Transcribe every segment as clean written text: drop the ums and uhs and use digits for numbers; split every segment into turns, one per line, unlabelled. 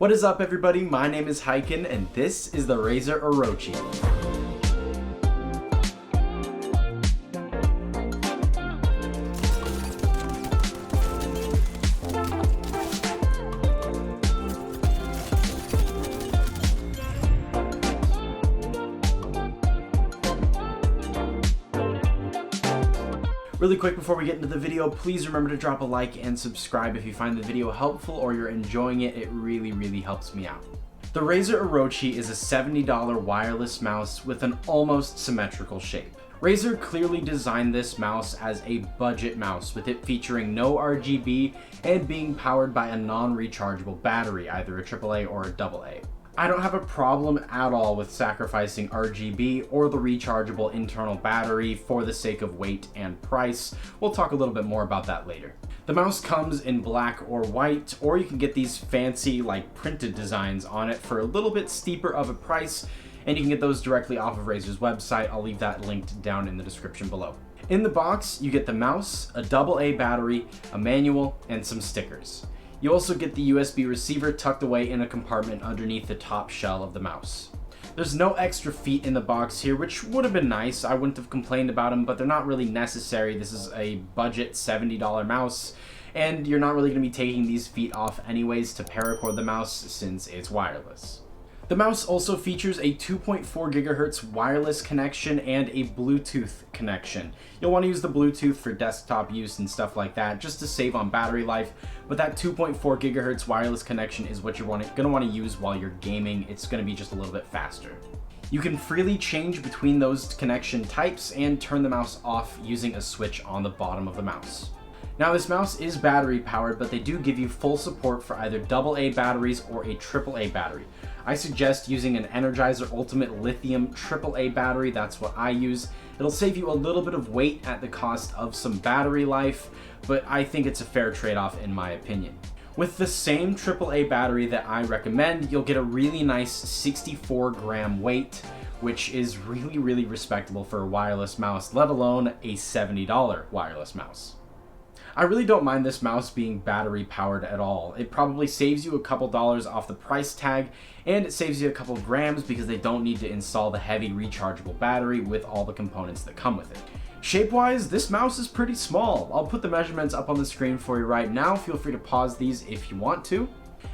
What is up, everybody? My name is Hyken, and this is the Razer Orochi. Really quick before we get into the video, please remember to drop a like and subscribe if you find the video helpful or you're enjoying it. It really helps me out. The Razer Orochi is a $70 wireless mouse with an almost symmetrical shape. Razer clearly designed this mouse as a budget mouse, with it featuring no RGB and being powered by a non-rechargeable battery, either a AAA or a AA. I don't have a problem at all with sacrificing RGB or the rechargeable internal battery for the sake of weight and price. We'll talk a little bit more about that later. The mouse comes in black or white, or you can get these fancy printed designs on it for a little bit steeper of a price, and you can get those directly off of Razer's website. I'll leave that linked down in the description below. In the box, you get the mouse, a AA battery, a manual, and some stickers. You also get the USB receiver tucked away in a compartment underneath the top shell of the mouse. There's no extra feet in the box here, which would have been nice. I wouldn't have complained about them, but they're not really necessary. This is a budget $70 mouse, and you're not really going to be taking these feet off anyways to paracord the mouse since it's wireless. The mouse also features a 2.4 GHz wireless connection and a Bluetooth connection. You'll want to use the Bluetooth for desktop use and stuff like that, just to save on battery life, but that 2.4 GHz wireless connection is what you're going to want to use while you're gaming. It's going to be just a little bit faster. You can freely change between those connection types and turn the mouse off using a switch on the bottom of the mouse. Now, this mouse is battery powered, but they do give you full support for either AA batteries or a AAA battery. I suggest using an Energizer Ultimate Lithium AAA battery. That's what I use. It'll save you a little bit of weight at the cost of some battery life, but I think it's a fair trade-off in my opinion. With the same AAA battery that I recommend, you'll get a really nice 64-gram weight, which is really respectable for a wireless mouse, let alone a $70 wireless mouse. I really don't mind this mouse being battery powered at all. It probably saves you a couple dollars off the price tag, and it saves you a couple grams because they don't need to install the heavy rechargeable battery with all the components that come with it. Shape-wise, this mouse is pretty small. I'll put the measurements up on the screen for you right now. Feel free to pause these if you want to.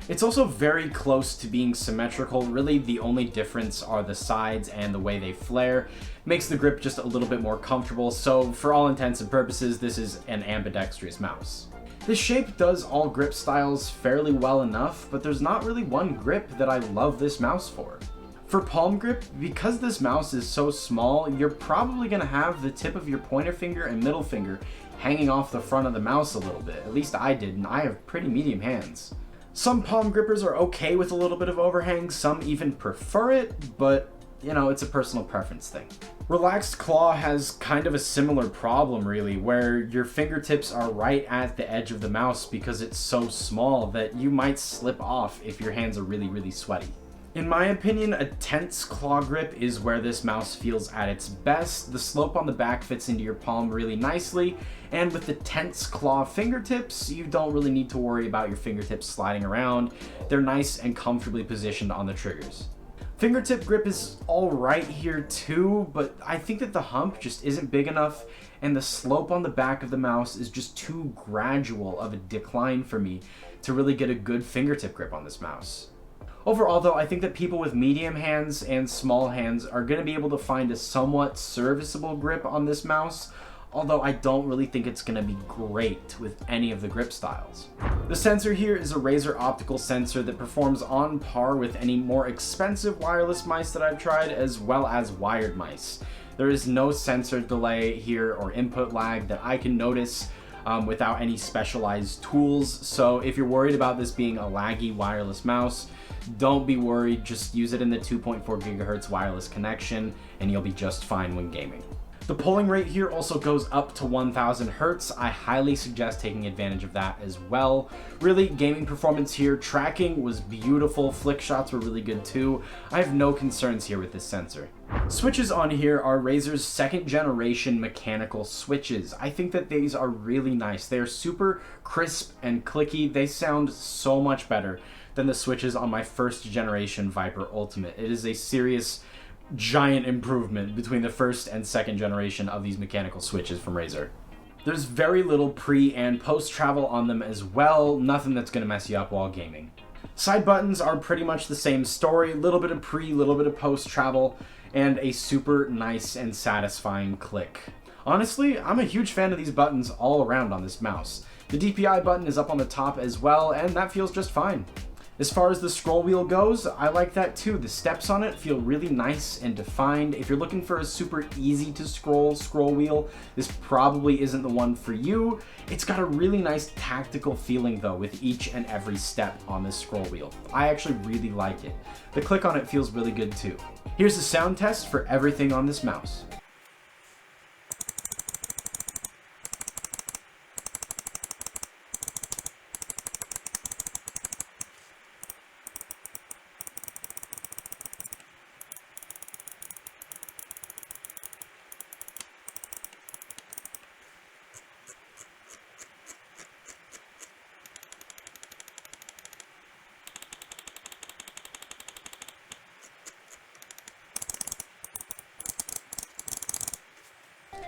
It's also very close to being symmetrical. Really, the only difference are the sides and the way they flare. Makes the grip just a little bit more comfortable, so for all intents and purposes, this is an ambidextrous mouse. This shape does all grip styles fairly well enough, but there's not really one grip that I love this mouse for. For palm grip, because this mouse is so small, you're probably going to have the tip of your pointer finger and middle finger hanging off the front of the mouse a little bit. At least I did, and I have pretty medium hands. Some palm grippers are okay with a little bit of overhang, some even prefer it, but you know, it's a personal preference thing. Relaxed claw has kind of a similar problem really, where your fingertips are right at the edge of the mouse because it's so small that you might slip off if your hands are really sweaty. In my opinion, a tense claw grip is where this mouse feels at its best. The slope on the back fits into your palm really nicely, and with the tense claw fingertips, you don't really need to worry about your fingertips sliding around. They're nice and comfortably positioned on the triggers. Fingertip grip is alright here too, but I think that the hump just isn't big enough, and the slope on the back of the mouse is just too gradual of a decline for me to really get a good fingertip grip on this mouse. Overall though, I think that people with medium hands and small hands are going to be able to find a somewhat serviceable grip on this mouse, although I don't really think it's going to be great with any of the grip styles. The sensor here is a Razer optical sensor that performs on par with any more expensive wireless mice that I've tried, as well as wired mice. There is no sensor delay here or input lag that I can notice without any specialized tools, so if you're worried about this being a laggy wireless mouse, don't be worried. Just use it in the 2.4 GHz wireless connection and you'll be just fine when gaming. The polling rate here also goes up to 1000 Hz. I highly suggest taking advantage of that as well. Really, gaming performance here, tracking was beautiful, flick shots were really good too. I have no concerns here with this sensor. Switches on here are Razer's second generation mechanical switches. I think that these are really nice. They're super crisp and clicky. They sound so much better than the switches on my first generation Viper Ultimate. It is a serious, giant improvement between the first and second generation of these mechanical switches from Razer. There's very little pre and post travel on them as well, nothing that's going to mess you up while gaming. Side buttons are pretty much the same story, little bit of pre, little bit of post travel, and a super nice and satisfying click. Honestly, I'm a huge fan of these buttons all around on this mouse. The DPI button is up on the top as well, and that feels just fine. As far as the scroll wheel goes, I like that too. The steps on it feel really nice and defined. If you're looking for a super easy to scroll wheel, this probably isn't the one for you. It's got a really nice tactical feeling though with each and every step on this scroll wheel. I actually really like it. The click on it feels really good too. Here's the sound test for everything on this mouse.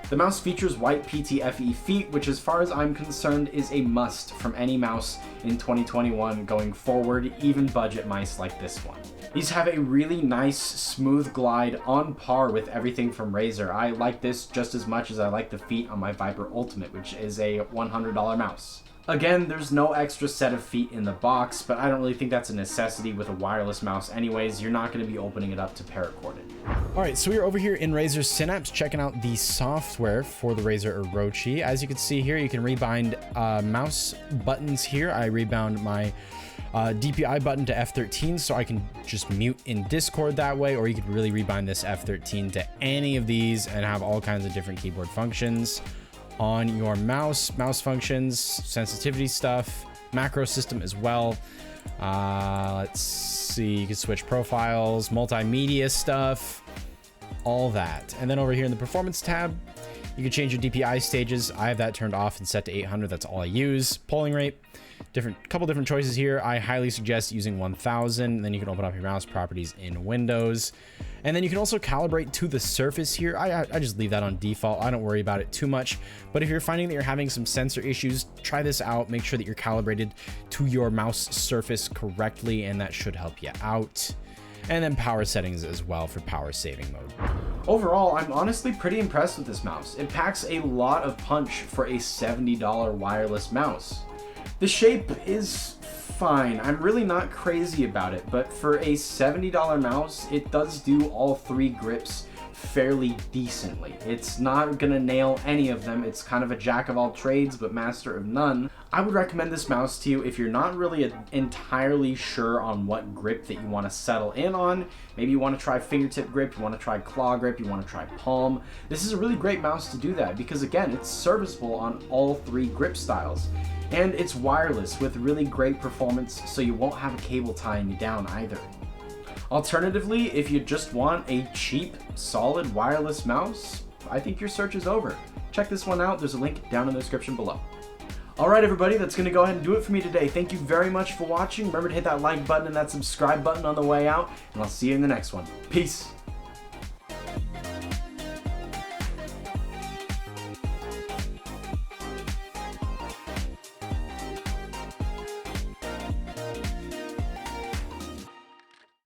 The mouse features white PTFE feet, which as far as I'm concerned is a must from any mouse in 2021 going forward, even budget mice like this one. These have a really nice smooth glide on par with everything from Razer. I like this just as much as I like the feet on my Viper Ultimate, which is a $100 mouse. Again, there's no extra set of feet in the box, but I don't really think that's a necessity with a wireless mouse anyways. You're not going to be opening it up to paracord it. Alright, so we're over here in Razer Synapse checking out the software for the Razer Orochi. As you can see here, you can rebind mouse buttons here. I rebound my DPI button to F13 so I can just mute in Discord that way, or you could really rebind this F13 to any of these and have all kinds of different keyboard functions on your mouse functions, sensitivity stuff, macro system as well. Let's see, you can switch profiles, multimedia stuff, all that. And then over here in the performance tab, you can change your DPI stages. I have that turned off and set to 800. That's all I use. Polling rate, couple different choices here. I highly suggest using 1000. Then you can open up your mouse properties in Windows. And then you can also calibrate to the surface here. I just leave that on default. I don't worry about it too much. But if you're finding that you're having some sensor issues, try this out. Make sure that you're calibrated to your mouse surface correctly, and that should help you out. And then power settings as well for power saving mode. Overall, I'm honestly pretty impressed with this mouse. It packs a lot of punch for a $70 wireless mouse. The shape is fine. I'm really not crazy about it, but for a $70 mouse, it does do all three grips fairly decently. It's not gonna nail any of them. It's kind of a jack of all trades, but master of none. I would recommend this mouse to you if you're not really entirely sure on what grip that you want to settle in on. Maybe you want to try fingertip grip, you want to try claw grip, you want to try palm. This is a really great mouse to do that because again, it's serviceable on all three grip styles. And it's wireless with really great performance, so you won't have a cable tying you down either. Alternatively, if you just want a cheap, solid wireless mouse, I think your search is over. Check this one out. There's a link down in the description below. Alright everybody, that's going to go ahead and do it for me today. Thank you very much for watching. Remember to hit that like button and that subscribe button on the way out, and I'll see you in the next one. Peace!